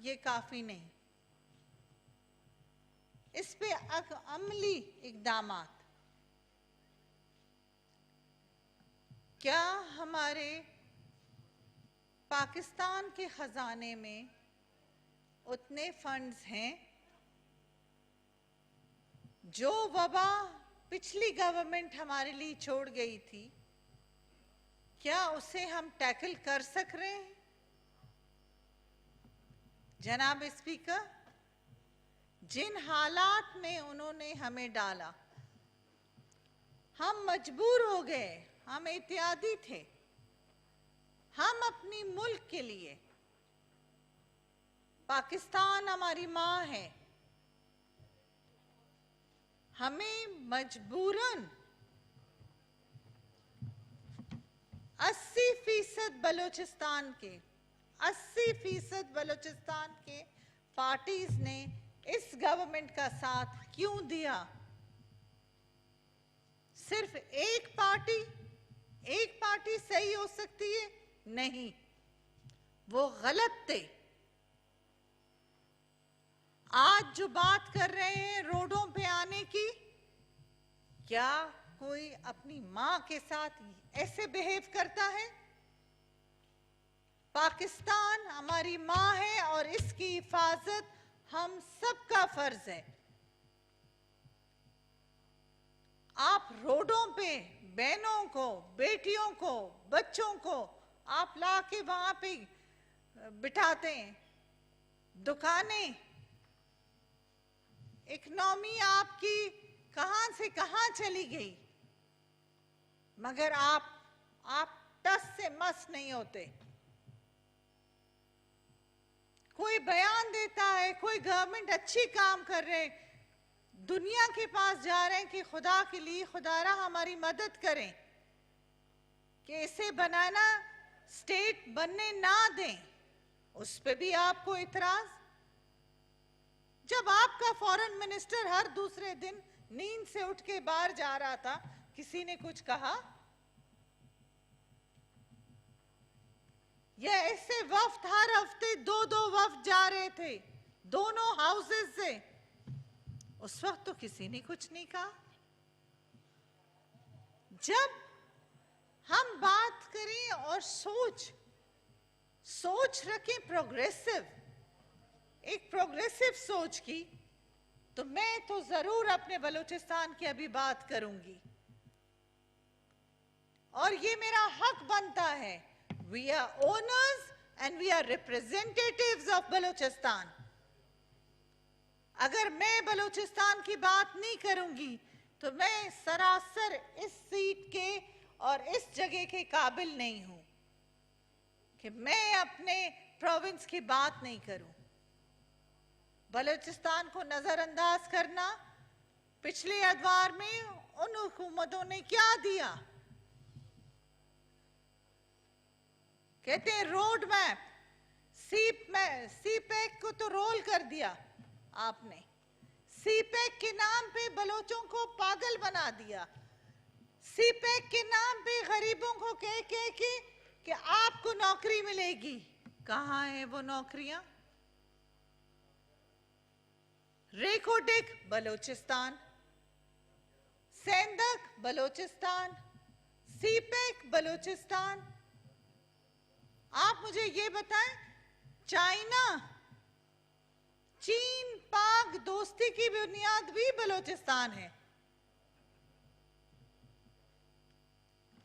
ये काफी नहीं, इस पे अमली इक़दामात। क्या हमारे पाकिस्तान के खजाने में उतने फंड्स हैं जो वबा पिछली गवर्नमेंट हमारे लिए छोड़ गई थी, क्या उसे हम टैकल कर सक रहे हैं? जनाब स्पीकर, जिन हालात में उन्होंने हमें डाला, हम मजबूर हो गए, हम एहतियाती थे। हम अपनी मुल्क के लिए, पाकिस्तान हमारी माँ है, हमें मजबूरन 80% बलूचिस्तान के पार्टीज ने इस गवर्नमेंट का साथ क्यों दिया? सिर्फ एक पार्टी सही हो सकती है? नहीं, वो गलत थे। आज जो बात कर रहे हैं रोडों पे आने की, क्या कोई अपनी मां के साथ ऐसे बिहेव करता है? पाकिस्तान हमारी मां है और इसकी हिफाजत हम सबका फर्ज है। आप रोडों पे बहनों को, बेटियों को, बच्चों को आप ला के वहां पे बिठाते हैं। दुकानें, इकोनॉमी आपकी कहां से कहां चली गई, मगर आप टस से मस नहीं होते। कोई बयान देता है, कोई गवर्नमेंट अच्छी काम कर रहे, दुनिया के पास जा रहे हैं कि खुदा के लिए खुदारा हमारी मदद करें कि इसे बनाना स्टेट बनने ना दें, उस पे भी आपको इतराज। जब आपका फॉरेन मिनिस्टर हर दूसरे दिन नींद से उठ के बाहर जा रहा था, किसी ने कुछ कहा? ये ऐसे वफ्द हर हफ्ते 2-2 वफ्द जा रहे थे दोनों हाउसेस से, उस वक्त तो किसी ने कुछ नहीं कहा। जब हम बात करें और सोच रखें प्रोग्रेसिव, एक प्रोग्रेसिव सोच की, तो मैं तो जरूर अपने बलूचिस्तान की अभी बात करूंगी और ये मेरा हक बनता है। We are owners and we are representatives of Balochistan. अगर मैं बलूचिस्तान की बात नहीं करूंगी तो मैं सरासर इस सीट के और इस जगह के काबिल नहीं हूं कि मैं अपने प्रोविंस की बात नहीं करूं। बलूचिस्तान को नजरअंदाज करना, पिछले अदवार में उन हुकूमतों ने क्या दिया? कहते हैं रोड मैप, सीपैक को तो रोल कर दिया आपने। सीपैक के नाम पे बलोचों को पागल बना दिया। सीपैक के नाम पे गरीबों को कह के कि आपको नौकरी मिलेगी। कहाँ है वो नौकरियां? रेकोडिक बलोचिस्तान, सेंधक बलोचिस्तान, सीपैक बलोचिस्तान। आप मुझे ये बताएं, चीन पाक दोस्ती की बुनियाद भी बलोचिस्तान है।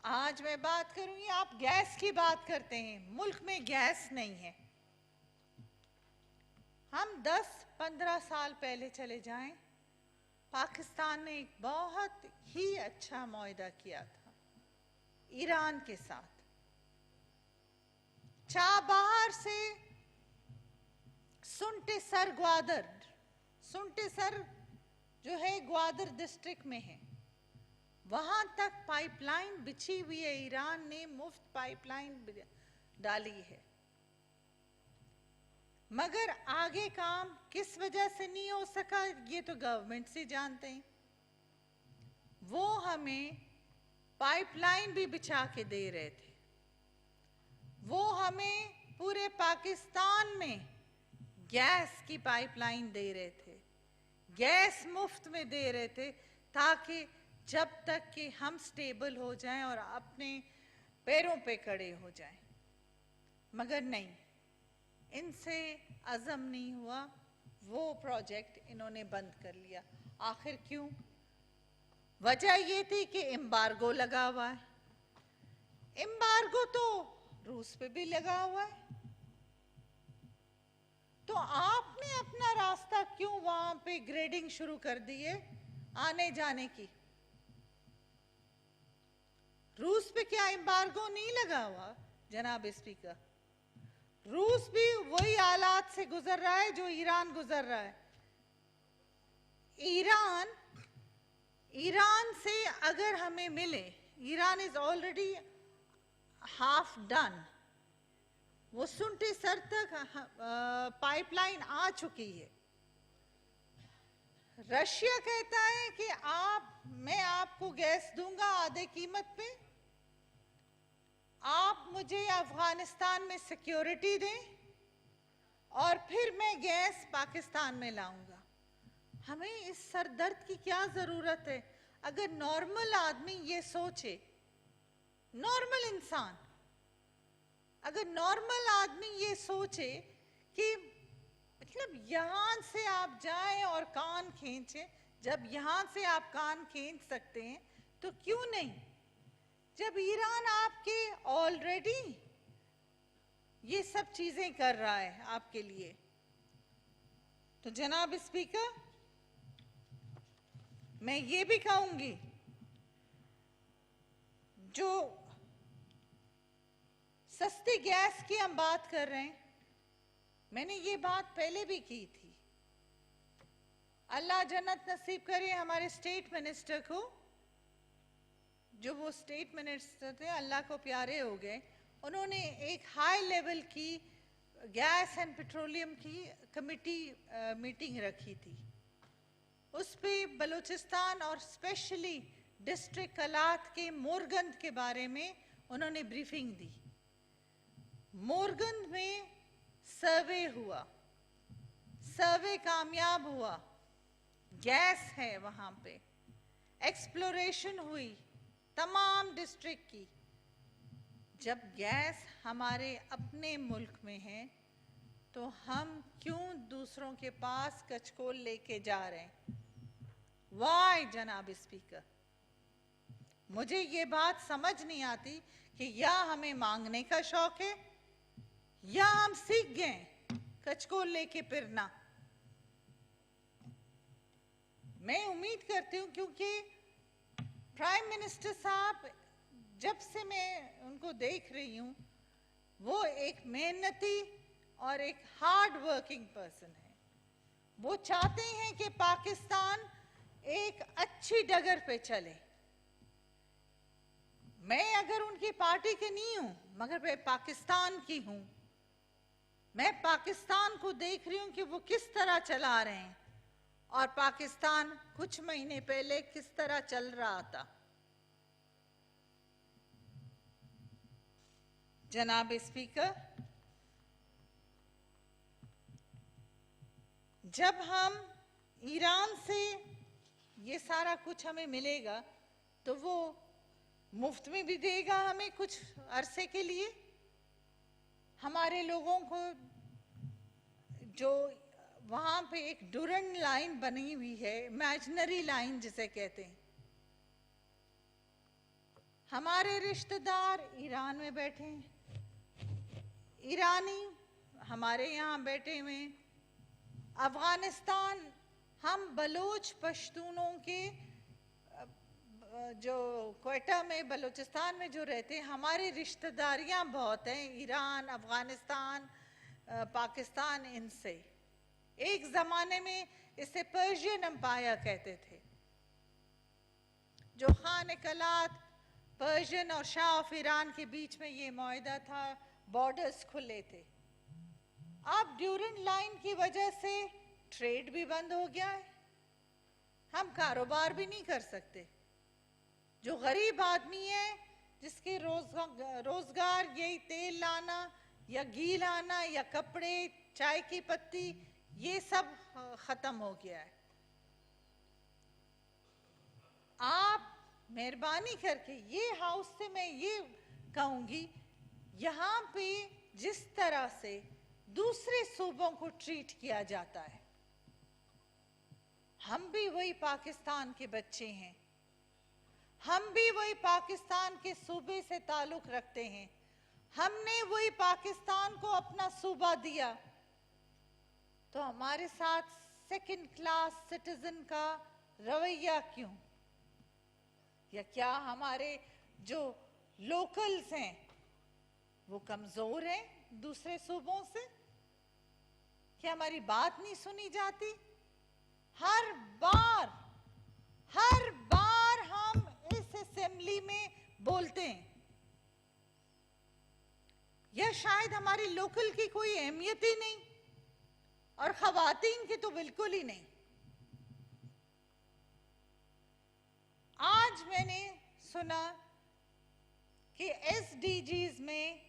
आज मैं बात करूंगी, आप गैस की बात करते हैं, मुल्क में गैस नहीं है। हम 10-15 साल पहले चले जाएं, पाकिस्तान ने एक बहुत ही अच्छा मुआहदा किया था ईरान के साथ। चाबहार से सुंटेसर जो है ग्वादर डिस्ट्रिक्ट में है, वहां तक पाइपलाइन बिछी हुई है। ईरान ने मुफ्त पाइपलाइन डाली है, मगर आगे काम किस वजह से नहीं हो सका ये तो गवर्नमेंट से जानते हैं। वो हमें पाइपलाइन भी बिछा के दे रहे थे, वो हमें पूरे पाकिस्तान में गैस की पाइपलाइन दे रहे थे, गैस मुफ्त में दे रहे थे, ताकि जब तक कि हम स्टेबल हो जाएं और अपने पैरों पे खड़े हो जाएं। मगर नहीं, इनसे अज़म नहीं हुआ, वो प्रोजेक्ट इन्होंने बंद कर लिया। आखिर क्यों? वजह ये थी कि एम्बार्गो लगा हुआ है। एम्बार्गो तो रूस पे भी लगा हुआ है, तो आपने अपना रास्ता क्यों वहां पे ग्रेडिंग शुरू कर दी है आने जाने की? रूस पे क्या एम्बार्गो नहीं लगा हुआ जनाब स्पीकर? रूस भी वही हालात से गुजर रहा है जो ईरान गुजर रहा है। ईरान से अगर हमें मिले, Iran is already half done, वो सुनते सर तक पाइपलाइन आ चुकी है। रशिया कहता है कि मैं आपको गैस दूंगा आधे कीमत पे, आप मुझे अफगानिस्तान में सिक्योरिटी दें और फिर मैं गैस पाकिस्तान में लाऊंगा। हमें इस सरदर्द की क्या जरूरत है? अगर नॉर्मल आदमी ये सोचे, नॉर्मल इंसान, अगर नॉर्मल आदमी ये सोचे कि मतलब यहां से आप जाएं और कान खींचें, जब यहां से आप कान खींच सकते हैं तो क्यों नहीं? जब ईरान आपके ऑलरेडी ये सब चीजें कर रहा है आपके लिए। तो जनाब स्पीकर, मैं ये भी कहूंगी, जो सस्ती गैस की हम बात कर रहे हैं, मैंने ये बात पहले भी की थी। अल्लाह जन्नत नसीब करे हमारे स्टेट मिनिस्टर को, जो वो स्टेट मिनिस्टर थे, अल्लाह को प्यारे हो गए। उन्होंने एक हाई लेवल की गैस एंड पेट्रोलियम की कमेटी मीटिंग रखी थी। उस पे बलूचिस्तान और स्पेशली डिस्ट्रिक्ट कलात के मोरगंज के बारे में उन्होंने ब्रीफिंग दी। मोरगंज में सर्वे हुआ, सर्वे कामयाब हुआ, गैस है वहां पे, एक्सप्लोरेशन हुई तमाम डिस्ट्रिक्ट की। जब गैस हमारे अपने मुल्क में है तो हम क्यों दूसरों के पास कचकोल लेके जा रहे हैं? वाई जनाब स्पीकर, मुझे ये बात समझ नहीं आती कि या हमें मांगने का शौक है या हम सीख गए कचकोल लेके फिरना। मैं उम्मीद करती हूं, क्योंकि प्राइम मिनिस्टर साहब, जब से मैं उनको देख रही हूं, वो एक मेहनती और एक हार्ड वर्किंग पर्सन है। वो चाहते हैं कि पाकिस्तान एक अच्छी डगर पे चले। मैं अगर उनकी पार्टी के नहीं हूं, मगर मैं पाकिस्तान की हूं। मैं पाकिस्तान को देख रही हूं कि वो किस तरह चला रहे हैं और पाकिस्तान कुछ महीने पहले किस तरह चल रहा था। जनाब स्पीकर, जब हम ईरान से ये सारा कुछ हमें मिलेगा तो वो मुफ्त में भी देगा हमें कुछ अरसे के लिए। हमारे लोगों को जो वहां पे एक डुरन लाइन बनी हुई है, इमेजिनरी लाइन जिसे कहते हैं, हमारे रिश्तेदार ईरान में बैठे हैं, ईरानी हमारे यहाँ बैठे हुए हैं, अफगानिस्तान, हम बलोच पश्तूनों के जो क्वेटा में बलूचिस्तान में जो रहते हैं, हमारी रिश्तेदारियां बहुत हैं ईरान, अफगानिस्तान, पाकिस्तान, इनसे। एक ज़माने में इसे पर्शियन एम्पायर कहते थे। जो खान कलात, पर्शियन और शाह ऑफ ईरान के बीच में ये मुआहदा था, बॉर्डर्स खुले थे। अब ड्यूरेंट लाइन की वजह से ट्रेड भी बंद हो गया है, हम कारोबार भी नहीं कर सकते। जो गरीब आदमी है, जिसके रोजगार यही तेल लाना या घी लाना या कपड़े चाय की पत्ती, ये सब खत्म हो गया है। आप मेहरबानी करके, ये हाउस से मैं ये कहूंगी, यहाँ पे जिस तरह से दूसरे सूबों को ट्रीट किया जाता है, हम भी वही पाकिस्तान के बच्चे हैं, हम भी वही पाकिस्तान के सूबे से ताल्लुक रखते हैं, हमने वही पाकिस्तान को अपना सूबा दिया, तो हमारे साथ सेकंड क्लास सिटीजन का रवैया क्यों? या क्या हमारे जो लोकल्स हैं वो कमजोर हैं दूसरे सूबों से? क्या हमारी बात नहीं सुनी जाती? हर बार हम इस असेंबली में बोलते हैं, या शायद हमारी लोकल की कोई अहमियत ही नहीं, और खवातीन की तो बिल्कुल ही नहीं। आज मैंने सुना कि एसडीजीज में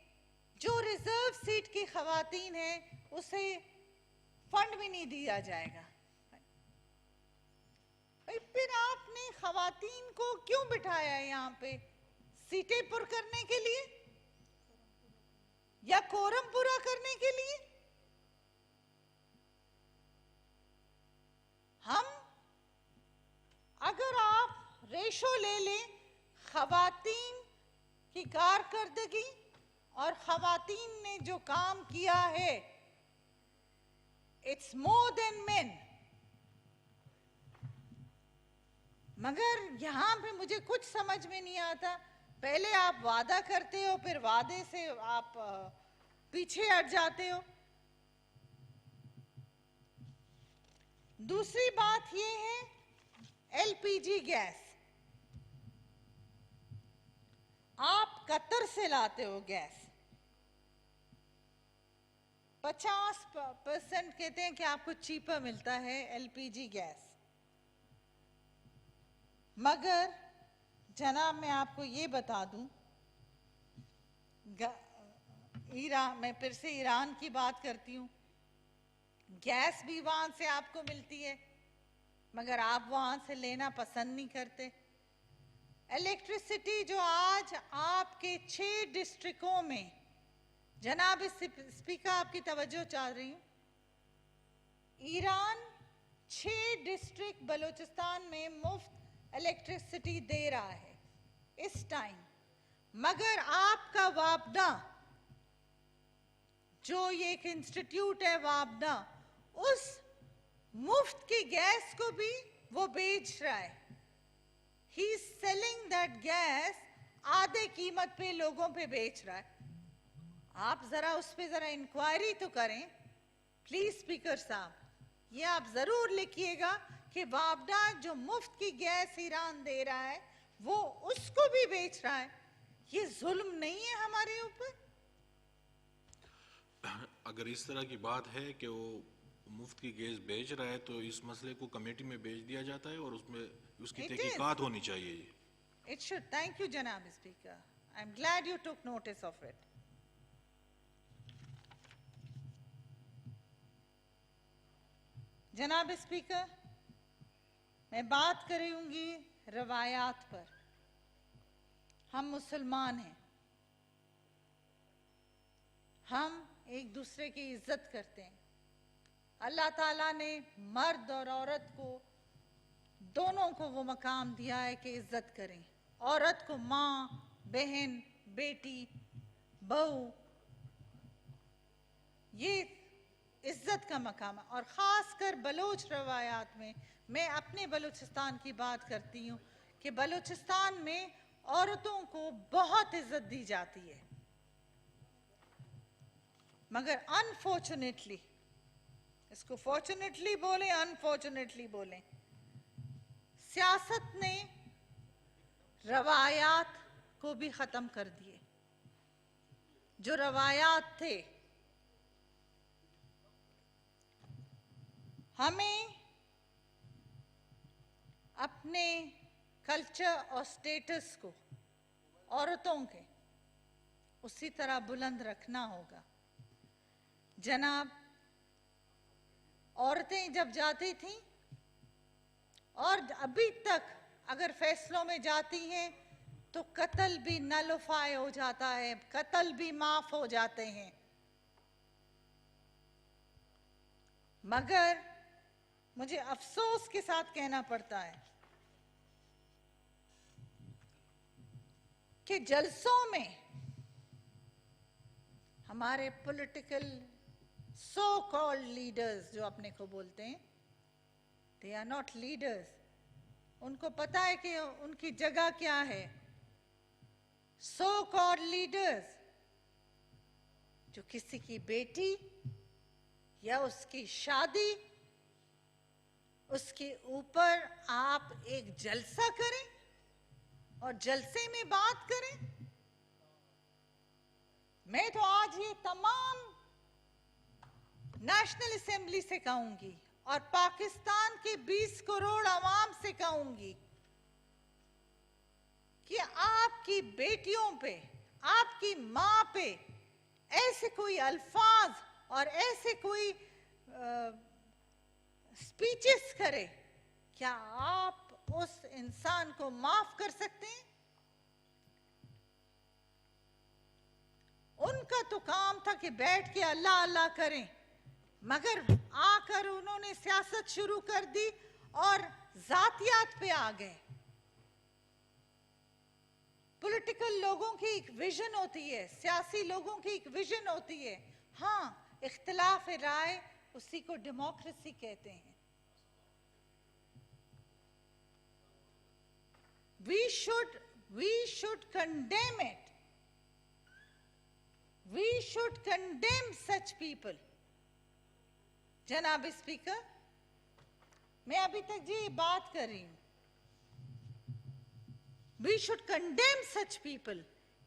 जो रिजर्व सीट की खवातीन है उसे फंड भी नहीं दिया जाएगा। फिर आपने खवातीन को क्यों बिठाया है यहाँ पे? सीटें पुर करने के लिए या कोरम पूरा करने के लिए? हम, अगर आप रेशो ले लें खवातीन की कारकर्दगी और खवातीन ने जो काम किया है, इट्स मोर देन मेन। मगर यहां पे मुझे कुछ समझ में नहीं आता, पहले आप वादा करते हो, फिर वादे से आप पीछे हट जाते हो। दूसरी बात ये है एलपीजी गैस, आप कतर से लाते हो गैस, 50% कहते हैं कि आपको चीपर मिलता है एलपीजी गैस। मगर जनाब, मैं आपको ये बता दूं, ईरान, मैं फिर से ईरान की बात करती हूं, गैस भी वहां से आपको मिलती है, मगर आप वहां से लेना पसंद नहीं करते। इलेक्ट्रिसिटी जो आज आपके 6 डिस्ट्रिक्टों में, जनाब स्पीकर आपकी तवज्जो चाह रही हूं, ईरान 6 डिस्ट्रिक्ट बलूचिस्तान में मुफ्त इलेक्ट्रिसिटी दे रहा है इस टाइम, मगर आपका वापडा, जो ये एक इंस्टीट्यूट है वापडा, उस मुफ्त की गैस को भी वो बेच रहा है। He is selling that gas आधे कीमत पे लोगों पे बेच रहा है। आप जरा उस पे जरा इंक्वायरी तो करें प्लीज स्पीकर साहब, ये आप जरूर लिखिएगा कि वापडा जो मुफ्त की गैस ईरान दे रहा है वो उसको भी बेच रहा है। ये जुल्म नहीं है हमारे ऊपर? अगर इस तरह की बात है कि वो मुफ्त की गैस बेच रहा है तो इस मसले को कमेटी में भेज दिया जाता है और उसमें उसकी तहकीकात होनी चाहिए। It should. Thank you, Janab Speaker. I'm glad you took notice of it. जनाब स्पीकर, मैं बात करूंगी रवायात पर। हम मुसलमान हैं, हम एक दूसरे की इज्जत करते हैं। अल्लाह ताला ने मर्द और औरत को, दोनों को वो मकाम दिया है कि इज्जत करें। औरत को माँ, बहन, बेटी, बहू, ये इज्जत का मकाम है। और ख़ासकर बलोच रवायात में, मैं अपने बलूचिस्तान की बात करती हूँ कि बलूचिस्तान में औरतों को बहुत इज्जत दी जाती है, मगर अनफॉर्चुनेटली, इसको फॉर्चुनेटली बोले अनफॉर्चुनेटली बोले, सियासत ने रवायात को भी ख़त्म कर दिए। जो रवायात थे, हमें अपने कल्चर और स्टेटस को औरतों के उसी तरह बुलंद रखना होगा। जनाब, औरतें जब जाती थीं और अभी तक अगर फैसलों में जाती हैं तो कत्ल भी नलिफाई हो जाता है, कत्ल भी माफ हो जाते हैं। मगर मुझे अफसोस के साथ कहना पड़ता है कि जलसों में हमारे पॉलिटिकल सो कॉल्ड लीडर्स, जो अपने को बोलते हैं, दे आर नॉट लीडर्स। उनको पता है कि उनकी जगह क्या है। सो कॉल्ड लीडर्स जो किसी की बेटी या उसकी शादी, उसके ऊपर आप एक जलसा करें और जलसे में बात करें। मैं तो आज ये तमाम नेशनल असेंबली से कहूंगी और पाकिस्तान के 20 करोड़ अवाम से कहूंगी कि आपकी बेटियों पे, आपकी मां पे ऐसे कोई अल्फाज और ऐसे कोई स्पीचेस करे, क्या आप उस इंसान को माफ कर सकते हैं? उनका तो काम था कि बैठ के अल्लाह अल्लाह करें, मगर आकर उन्होंने सियासत शुरू कर दी और जातियात पे आ गए। पॉलिटिकल लोगों की एक विजन होती है, सियासी लोगों की एक विजन होती है। हाँ, इख्तिलाफ राय उसी को डेमोक्रेसी कहते हैं। We should condemn it. We should condemn such people. जनाब स्पीकर, मैं अभी तक जी बात कर रही हूं। We should condemn such people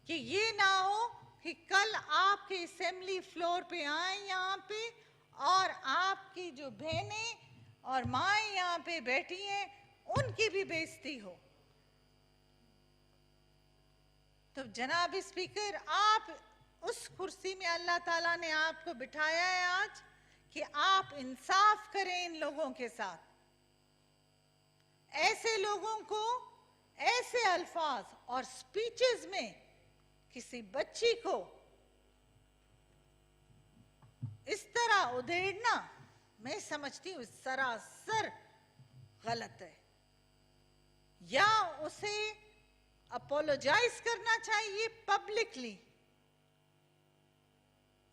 कि ये ना हो कि कल आपके असेंबली फ्लोर पे आए यहाँ पे और आपकी जो बहनें और माएँ यहाँ पे बैठी हैं उनकी भी बेइज्जती हो। तो जनाब स्पीकर, आप उस कुर्सी में अल्लाह ताला ने आपको बिठाया है आज कि आप इंसाफ करें इन लोगों के साथ। ऐसे लोगों को ऐसे अल्फाज और स्पीचेस में किसी बच्ची को इस तरह उधेड़ना, मैं समझती हूँ सरासर गलत है। या उसे अपोलोजाइज करना चाहिए पब्लिकली,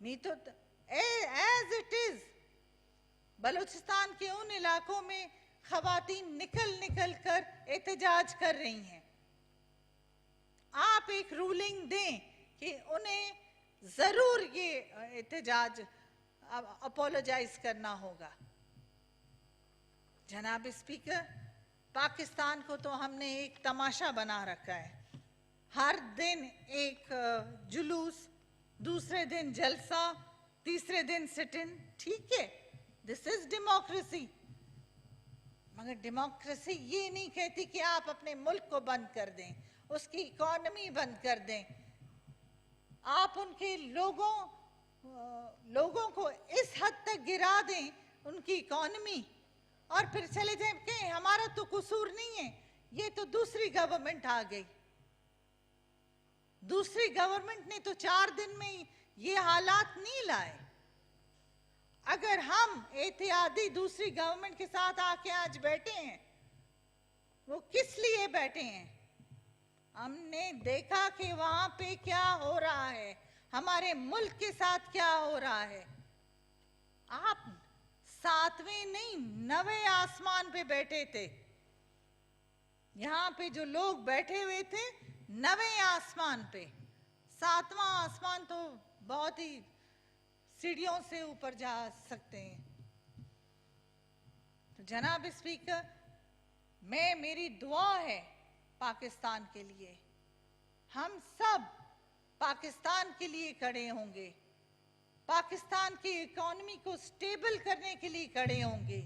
नहीं तो एज इट इज बलूचिस्तान के उन इलाकों में खवातीन निकल निकल कर एहतजाज कर रही हैं। आप एक रूलिंग दें कि उन्हें जरूर ये एहतजाज अपोलोजाइज करना होगा। जनाब स्पीकर, पाकिस्तान को तो हमने एक तमाशा बना रखा है। हर दिन एक जुलूस, दूसरे दिन जलसा, तीसरे दिन सिट इन। ठीक है, दिस इज डेमोक्रेसी। मगर डेमोक्रेसी ये नहीं कहती कि आप अपने मुल्क को बंद कर दें, उसकी इकोनॉमी बंद कर दें, आप उनके लोगों को इस हद तक गिरा दें उनकी इकोनॉमी और फिर चले जाए कि हमारा तो कसूर नहीं है, ये तो दूसरी गवर्नमेंट आ गई। दूसरी गवर्नमेंट ने तो 4 दिन में ये हालात नहीं लाए। अगर हम एहतियाती दूसरी गवर्नमेंट के साथ आके आज बैठे हैं, वो किस लिए बैठे हैं? हमने देखा कि वहां पे क्या हो रहा है, हमारे मुल्क के साथ क्या हो रहा है। आप 7वें नहीं 9वें आसमान पे बैठे थे। यहाँ पे जो लोग बैठे हुए थे 9वें आसमान पे, 7वां आसमान तो बहुत ही सीढ़ियों से ऊपर जा सकते हैं। तो जनाब स्पीकर, मेरी दुआ है पाकिस्तान के लिए, हम सब पाकिस्तान के लिए खड़े होंगे, पाकिस्तान की इकोनॉमी को स्टेबल करने के लिए खड़े होंगे।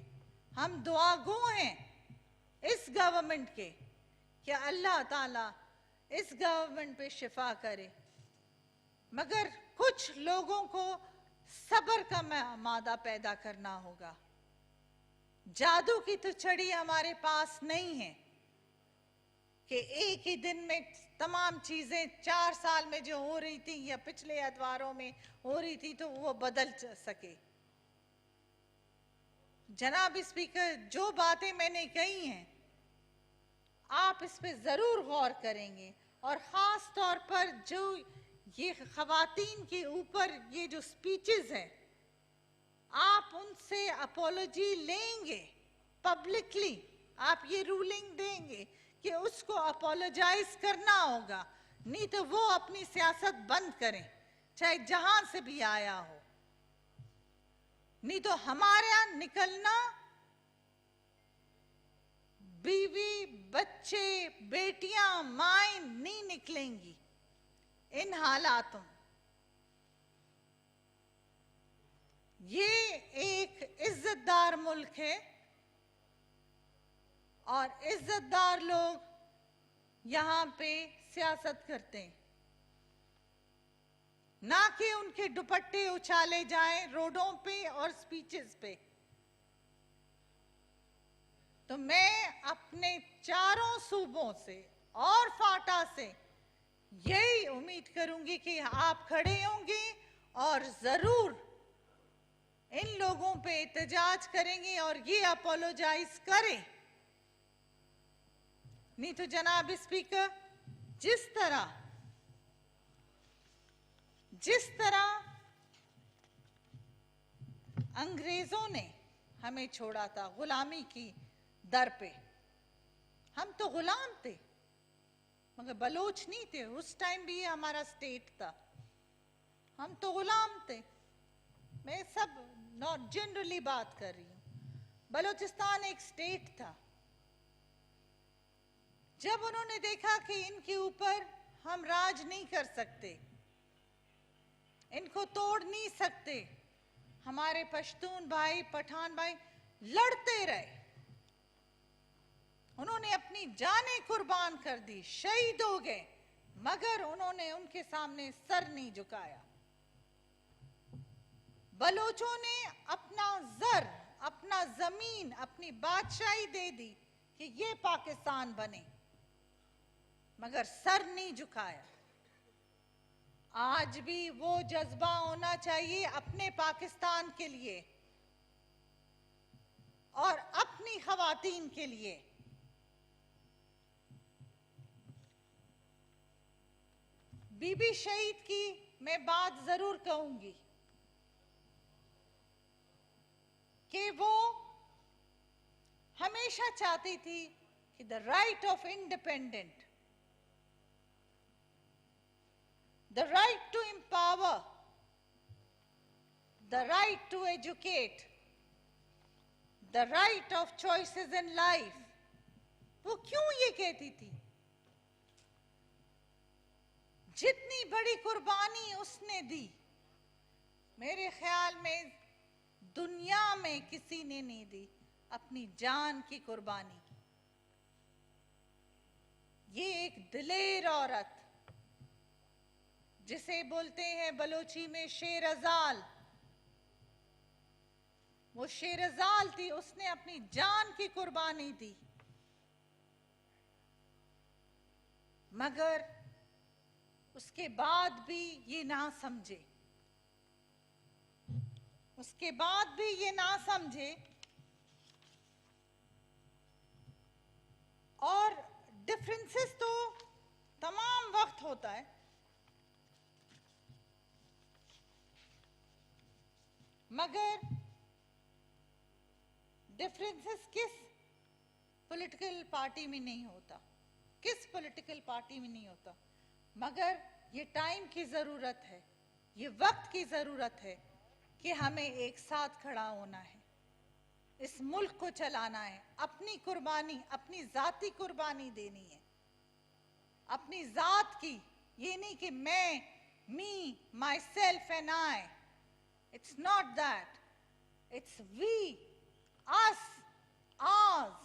हम दुआगो हैं इस गवर्नमेंट के कि अल्लाह ताला इस गवर्नमेंट पे शिफा करे। मगर कुछ लोगों को सब्र का मादा पैदा करना होगा। जादू की तो छड़ी हमारे पास नहीं है कि एक ही दिन में तमाम चीजें 4 साल में जो हो रही थी या पिछले अदवारों में हो रही थी तो वो बदल सके। जनाब स्पीकर, जो बातें मैंने कही हैं आप इस पे जरूर गौर करेंगे, और खास तौर पर जो ये खवातीन के ऊपर ये जो स्पीचेस हैं, आप उनसे अपोलॉजी लेंगे पब्लिकली, आप ये रूलिंग देंगे कि उसको अपोलोजाइज करना होगा, नहीं तो वो अपनी सियासत बंद करें चाहे जहां से भी आया हो। नहीं तो हमारे यहां निकलना बीवी बच्चे बेटियां माएं नहीं निकलेंगी इन हालातों। ये एक इज्जतदार मुल्क है और इज्जतदार लोग यहां पे सियासत करते हैं, ना कि उनके दुपट्टे उछाले जाएं रोडों पे और स्पीचेस पे। तो मैं अपने चारों सूबों से और फाटा से यही उम्मीद करूंगी कि आप खड़े होंगे और जरूर इन लोगों पे एहतजाज करेंगे और ये अपोलोजाइज करें। नहीं तो जनाब स्पीकर, जिस तरह अंग्रेजों ने हमें छोड़ा था गुलामी की दर पे, हम तो गुलाम थे मगर बलोच नहीं थे, उस टाइम भी हमारा स्टेट था, हम तो गुलाम थे। मैं सब नॉट जनरली बात कर रही हूं। बलूचिस्तान एक स्टेट था। जब उन्होंने देखा कि इनके ऊपर हम राज नहीं कर सकते, इनको तोड़ नहीं सकते, हमारे पश्तून भाई पठान भाई लड़ते रहे, उन्होंने अपनी जानें कुर्बान कर दी, शहीद हो गए, मगर उन्होंने उनके सामने सर नहीं झुकाया। बलोचों ने अपना जर, अपना जमीन, अपनी बादशाही दे दी कि ये पाकिस्तान बने, मगर सर नहीं झुकाया। आज भी वो जज्बा होना चाहिए अपने पाकिस्तान के लिए और अपनी खवातीन के लिए। बीबी शहीद की मैं बात जरूर कहूंगी कि वो हमेशा चाहती थी कि the right of independent, the right to empower, the right to educate, the right of choices in life, वो क्यों ये कहती थी? जितनी बड़ी कुर्बानी उसने दी, मेरे ख्याल में दुनिया में किसी ने नहीं दी, अपनी जान की कुर्बानी। ये एक दिलेर औरत, जिसे बोलते हैं बलोची में शेरजाल, वो शेरजाल थी, उसने अपनी जान की कुर्बानी दी। मगर उसके बाद भी ये ना समझे, उसके बाद भी ये ना समझे और डिफरेंसेस तो तमाम वक्त होता है, मगर डिफरेंसेस किस पॉलिटिकल पार्टी में नहीं होता, किस पॉलिटिकल पार्टी में नहीं होता, मगर ये टाइम की जरूरत है, ये वक्त की जरूरत है कि हमें एक साथ खड़ा होना है, इस मुल्क को चलाना है, अपनी कुर्बानी, अपनी जाती कुर्बानी देनी है, अपनी जात की। ये नहीं कि मैं, me, myself and I, it's not that, it's we, us, us,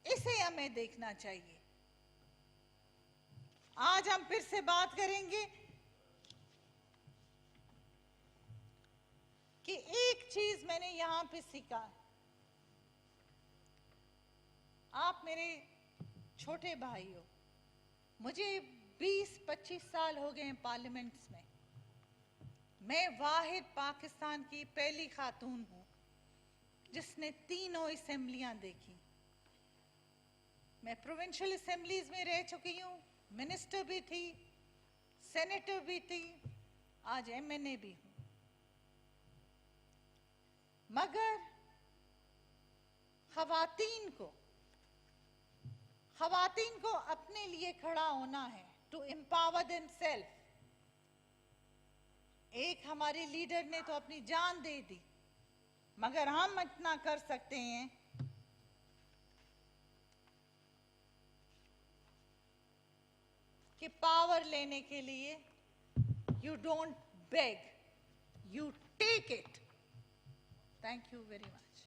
इसे हमें देखना चाहिए। आज हम फिर से बात करेंगे कि एक चीज मैंने यहां पे सीखा, आप मेरे छोटे भाई हो, मुझे 20-25 साल हो गए हैं पार्लियामेंट्स में। मैं वाहिद पाकिस्तान की पहली खातून हूं जिसने तीनों असेंबलियां देखी। मैं प्रोविंशियल असेंबलीज में रह चुकी हूं, मिनिस्टर भी थी, सेनेटर भी थी, आज MNA भी हूं। मगर खवातीन को अपने लिए खड़ा होना है, टू एम्पावर देमसेल्फ। एक हमारे लीडर ने तो अपनी जान दे दी, मगर हम इतना कर सकते हैं कि पावर लेने के लिए you don't beg, you take it. Thank you very much.